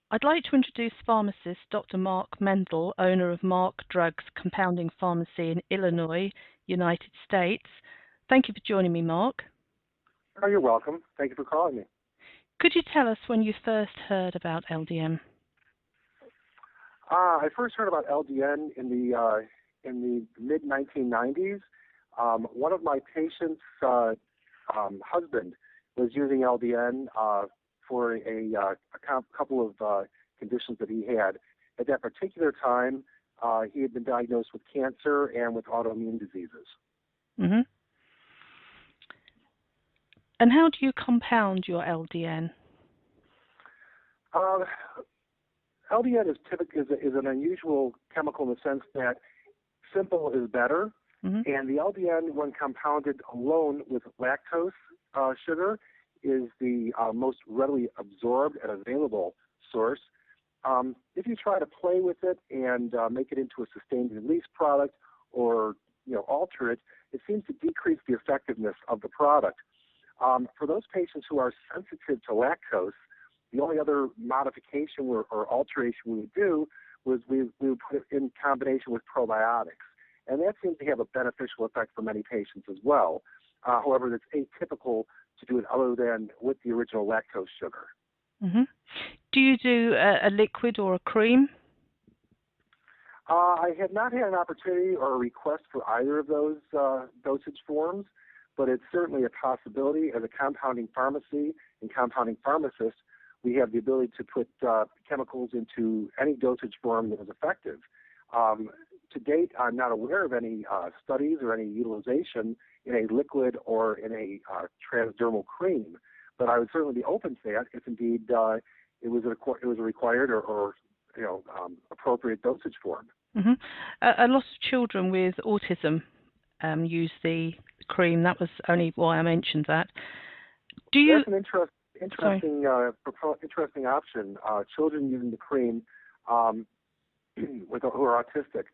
I'd like to introduce pharmacist Dr. Mark Mandel, owner of Mark Drugs Compounding Pharmacy in Illinois, United States. Thank you for joining me, Mark. Oh, you're welcome. Thank you for calling me. Could you tell us when you first heard about LDN? I first heard about LDN in the mid-1990s. One of my patients' husband was using LDN for a couple of conditions that he had. At that particular time, he had been diagnosed with cancer and with autoimmune diseases. Mm-hmm. And how do you compound your LDN? LDN is an unusual chemical in the sense that simple is better, and the LDN, when compounded alone with lactose sugar, is the most readily absorbed and available source. If you try to play with it and make it into a sustained release product or alter it, it seems to decrease the effectiveness of the product. For those patients who are sensitive to lactose, the only other modification or alteration we would do was we would put it in combination with probiotics. And that seems to have a beneficial effect for many patients as well. However, it's atypical to do it other than with the original lactose sugar. Mm-hmm. Do you do a liquid or a cream? I have not had an opportunity or a request for either of those dosage forms, but it's certainly a possibility. As a compounding pharmacy and compounding pharmacist, we have the ability to put chemicals into any dosage form that is effective. To date, I'm not aware of any studies or any utilization in a liquid or in a transdermal cream, but I would certainly be open to that if indeed it was a required or appropriate dosage form. Mm-hmm. A lot of children with autism use the cream. That was only why I mentioned that. That's an interesting option. Children using the cream who are autistic.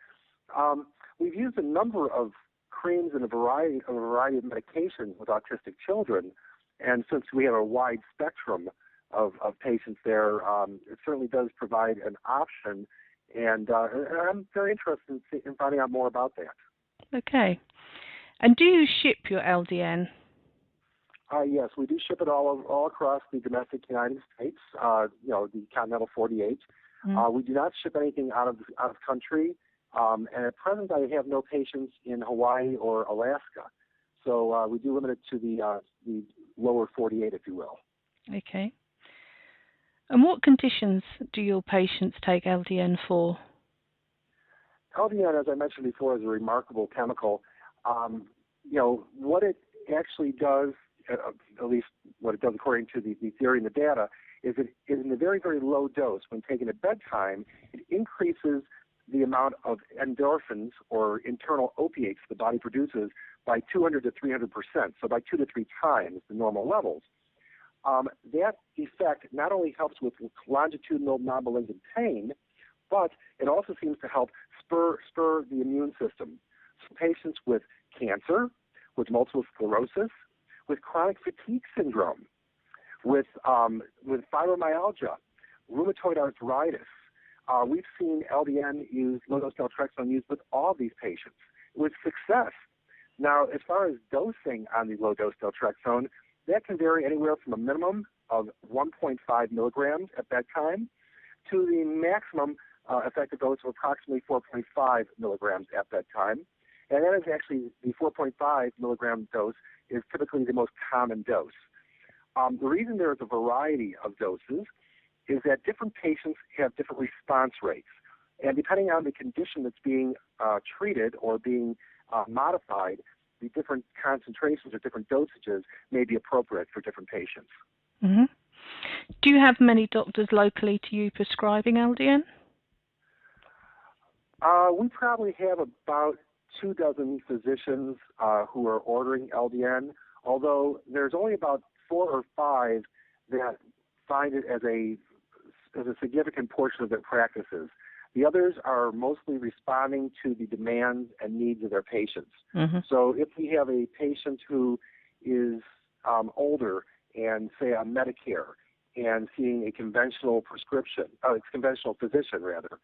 We've used a number of creams and a variety of medications with autistic children, and since we have a wide spectrum of patients there, it certainly does provide an option, and I'm very interested in finding out more about that. Okay. And do you ship your LDN? Yes, we do ship it all across the domestic United States, the continental 48. We do not ship anything out of country, and at present I have no patients in Hawaii or Alaska. So we do limit it to the lower 48, if you will. Okay. And what conditions do your patients take LDN for? LDN, as I mentioned before, is a remarkable chemical. What it actually does, at least what it does according to the theory and the data, is it in a very, very low dose. When taken at bedtime, it increases the amount of endorphins or internal opiates the body produces by 200 to 300%, so by 2 to 3 times the normal levels. That effect not only helps with longitudinal non-malignant pain, but it also seems to help spur the immune system. So patients with cancer, with multiple sclerosis, with chronic fatigue syndrome, with fibromyalgia, rheumatoid arthritis. We've seen LDN used, low-dose Naltrexone used with all these patients with success. Now, as far as dosing on the low-dose Naltrexone, that can vary anywhere from a minimum of 1.5 milligrams at bedtime to the maximum effective dose of approximately 4.5 milligrams at bedtime. And that is actually the 4.5 milligram dose is typically the most common dose. The reason there is a variety of doses is that different patients have different response rates. And depending on the condition that's being treated or being modified, the different concentrations or different dosages may be appropriate for different patients. Mm-hmm. Do you have many doctors locally to you prescribing LDN? We probably have about 2 dozen physicians who are ordering LDN, although there's only about 4 or 5 that find it as a significant portion of their practices. The others are mostly responding to the demands and needs of their patients. Mm-hmm. So if we have a patient who is older and, say, on Medicare, and seeing a conventional conventional physician rather,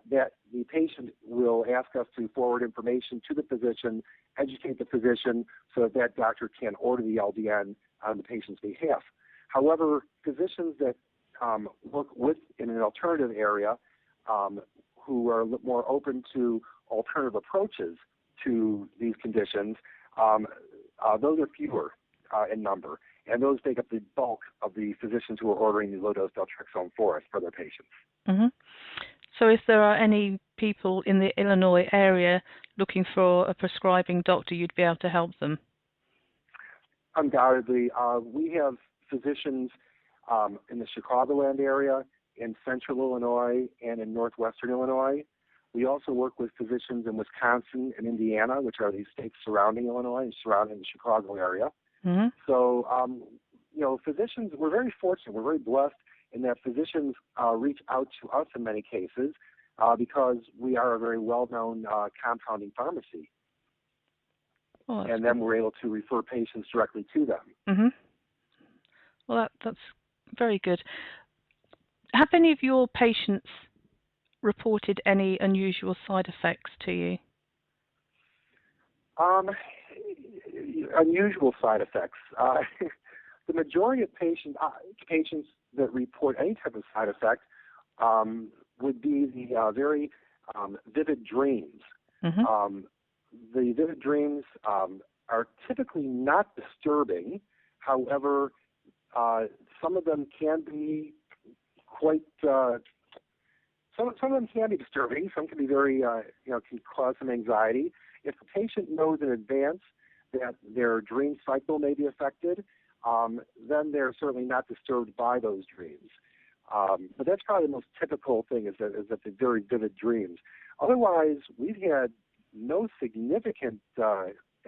that the patient will ask us to forward information to the physician, educate the physician so that that doctor can order the LDN on the patient's behalf. However, physicians that work in an alternative area who are more open to alternative approaches to these conditions, those are fewer in number, and those take up the bulk of the physicians who are ordering the low-dose naltrexone for us for their patients. Mm-hmm. So if there are any people in the Illinois area looking for a prescribing doctor, you'd be able to help them? Undoubtedly. We have physicians in the Chicagoland area, in central Illinois, and in northwestern Illinois. We also work with physicians in Wisconsin and Indiana, which are the states surrounding Illinois and surrounding the Chicago area. Mm-hmm. So, physicians, we're very fortunate, we're very blessed in that physicians reach out to us in many cases because we are a very well-known compounding pharmacy. Oh, and then we're able to refer patients directly to them. Mm-hmm. Well, that's very good. Have any of your patients reported any unusual side effects to you? Unusual side effects. The majority of patients that report any type of side effect would be the very vivid dreams. Mm-hmm. The vivid dreams are typically not disturbing. However, some of them can be quite. Some of them can be disturbing. Some can be very, can cause some anxiety. If the patient knows in advance that their dream cycle may be affected, then they're certainly not disturbed by those dreams. But that's probably the most typical thing is that the very vivid dreams. Otherwise, we've had no significant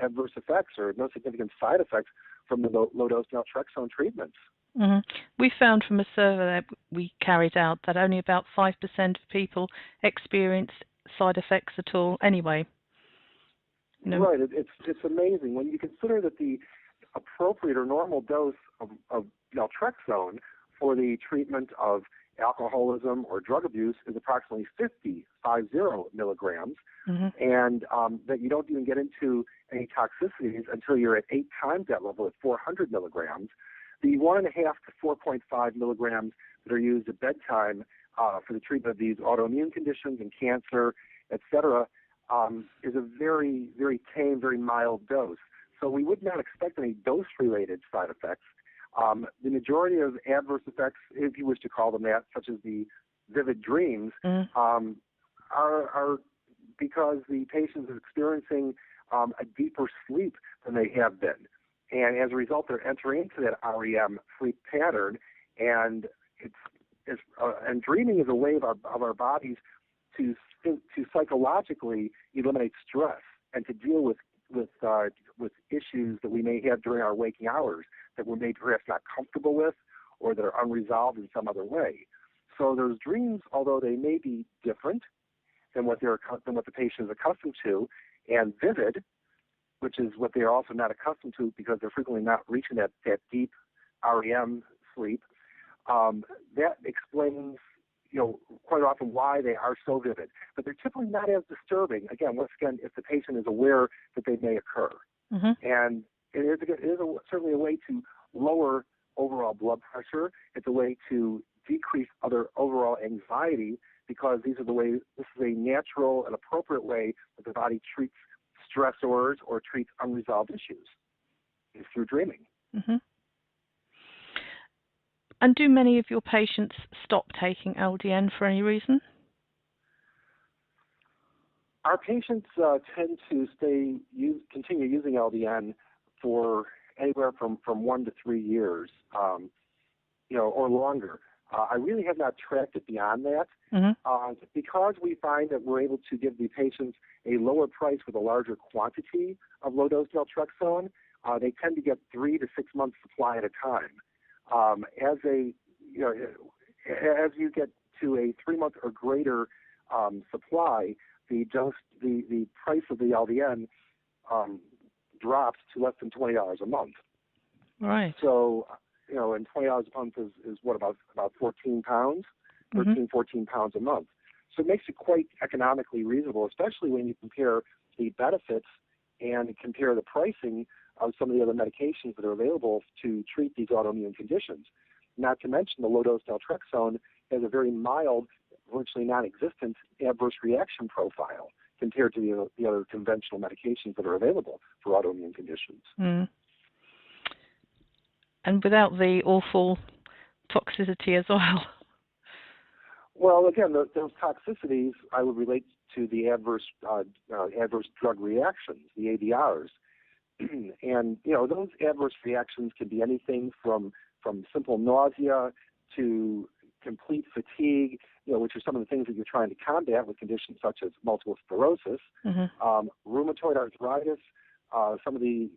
adverse effects or no significant side effects from the low-dose naltrexone treatments. Mm-hmm. We found from a survey that we carried out that only about 5% of people experience side effects at all anyway. Right. It's amazing when you consider that the appropriate or normal dose of naltrexone for the treatment of alcoholism or drug abuse is approximately 50 milligrams, mm-hmm. and that you don't even get into any toxicities until you're at 8 times that level at 400 milligrams. The 1.5 to 4.5 milligrams that are used at bedtime for the treatment of these autoimmune conditions and cancer, etc., is a very, very tame, very mild dose. So we would not expect any dose-related side effects. The majority of adverse effects, if you wish to call them that, such as the vivid dreams, are because the patient is experiencing a deeper sleep than they have been. And as a result, they're entering into that REM sleep pattern, and and dreaming is a way of our bodies to psychologically eliminate stress and to deal with issues that we may have during our waking hours that we're maybe perhaps not comfortable with or that are unresolved in some other way. So those dreams, although they may be different than what the patient is accustomed to, and vivid, which is what they are also not accustomed to because they're frequently not reaching that deep REM sleep, that explains, quite often why they are so vivid. But they're typically not as disturbing, once again, if the patient is aware that they may occur. Mm-hmm. And it is certainly a way to lower overall blood pressure. It's a way to decrease other overall anxiety because this is a natural and appropriate way that the body treats stressors or treats unresolved issues is through dreaming. Mm-hmm. And do many of your patients stop taking LDN for any reason? Our patients tend to continue using LDN for anywhere from 1 to 3 years, or longer. I really have not tracked it beyond that. Mm-hmm. Because we find that we're able to give the patients a lower price with a larger quantity of low-dose naltrexone, they tend to get 3 to 6 months supply at a time. As you get to a 3-month or greater supply, the price of the LDN drops to less than $20 a month. Right. So and $20 a month is what, about 14 pounds, 13, 14 pounds a month. So it makes it quite economically reasonable, especially when you compare the benefits and compare the pricing of some of the other medications that are available to treat these autoimmune conditions. Not to mention the low-dose naltrexone has a very mild, virtually non-existent adverse reaction profile compared to the other conventional medications that are available for autoimmune conditions. Mm. And without the awful toxicity as well. Well, again, those toxicities I would relate to the adverse drug reactions, the ADRs. And, those adverse reactions can be anything from simple nausea to complete fatigue, which are some of the things that you're trying to combat with conditions such as multiple sclerosis, rheumatoid arthritis. Some of the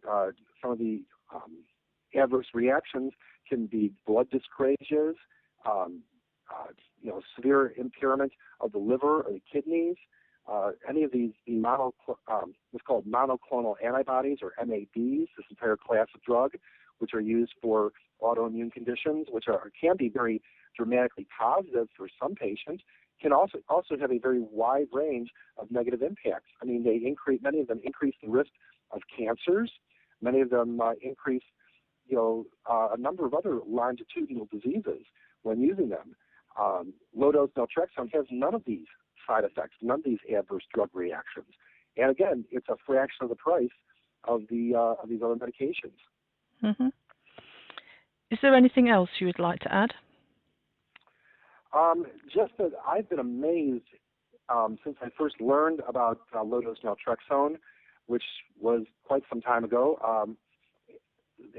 adverse reactions can be blood dyscrasias, severe impairment of the liver or the kidneys. Any of these what's called monoclonal antibodies, or MABs, this entire class of drug, which are used for autoimmune conditions, which can be very dramatically positive for some patients, can also have a very wide range of negative impacts. I mean, many of them increase the risk of cancers. Many of them increase, a number of other longitudinal diseases when using them. Low-dose naltrexone has none of these side effects, none of these adverse drug reactions. And again, it's a fraction of the price of these other medications. Mm-hmm. Is there anything else you would like to add? Just that I've been amazed since I first learned about low-dose naltrexone, which was quite some time ago,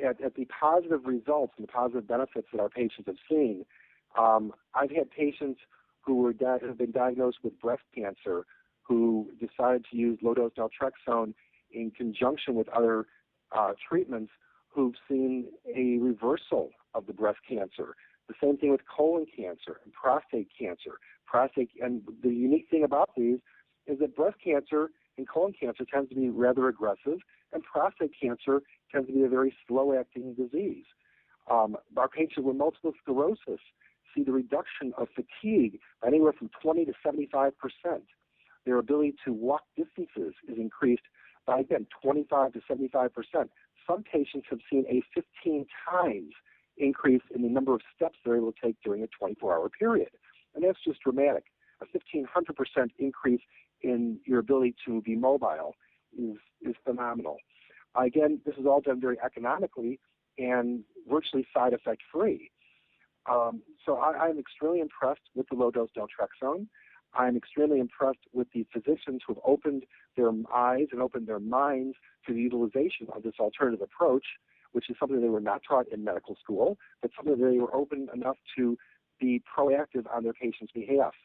at the positive results and the positive benefits that our patients have seen. I've had patients who have been diagnosed with breast cancer who decided to use low-dose naltrexone in conjunction with other treatments, who've seen a reversal of the breast cancer. The same thing with colon cancer and prostate cancer. And the unique thing about these is that breast cancer and colon cancer tends to be rather aggressive, and prostate cancer tends to be a very slow-acting disease. Our patients with multiple sclerosis see the reduction of fatigue by anywhere from 20 to 75%. Their ability to walk distances is increased by, again, 25 to 75%. Some patients have seen a 15 times increase in the number of steps they're able to take during a 24-hour period. And that's just dramatic. A 1,500% increase in your ability to be mobile is phenomenal. Again, this is all done very economically and virtually side effect free. So I'm extremely impressed with the low-dose naltrexone. I'm extremely impressed with the physicians who have opened their eyes and opened their minds to the utilization of this alternative approach, which is something they were not taught in medical school, but something they were open enough to be proactive on their patients' behalf.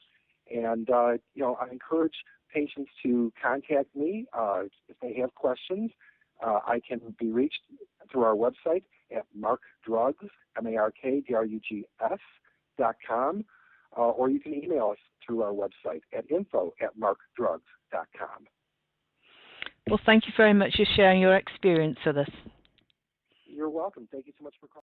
And, I encourage patients to contact me if they have questions. I can be reached through our website at markdrugs, markdrugs.com, or you can email us through our website at info@markdrugs.com. Well, thank you very much for sharing your experience with us. You're welcome. Thank you so much for calling.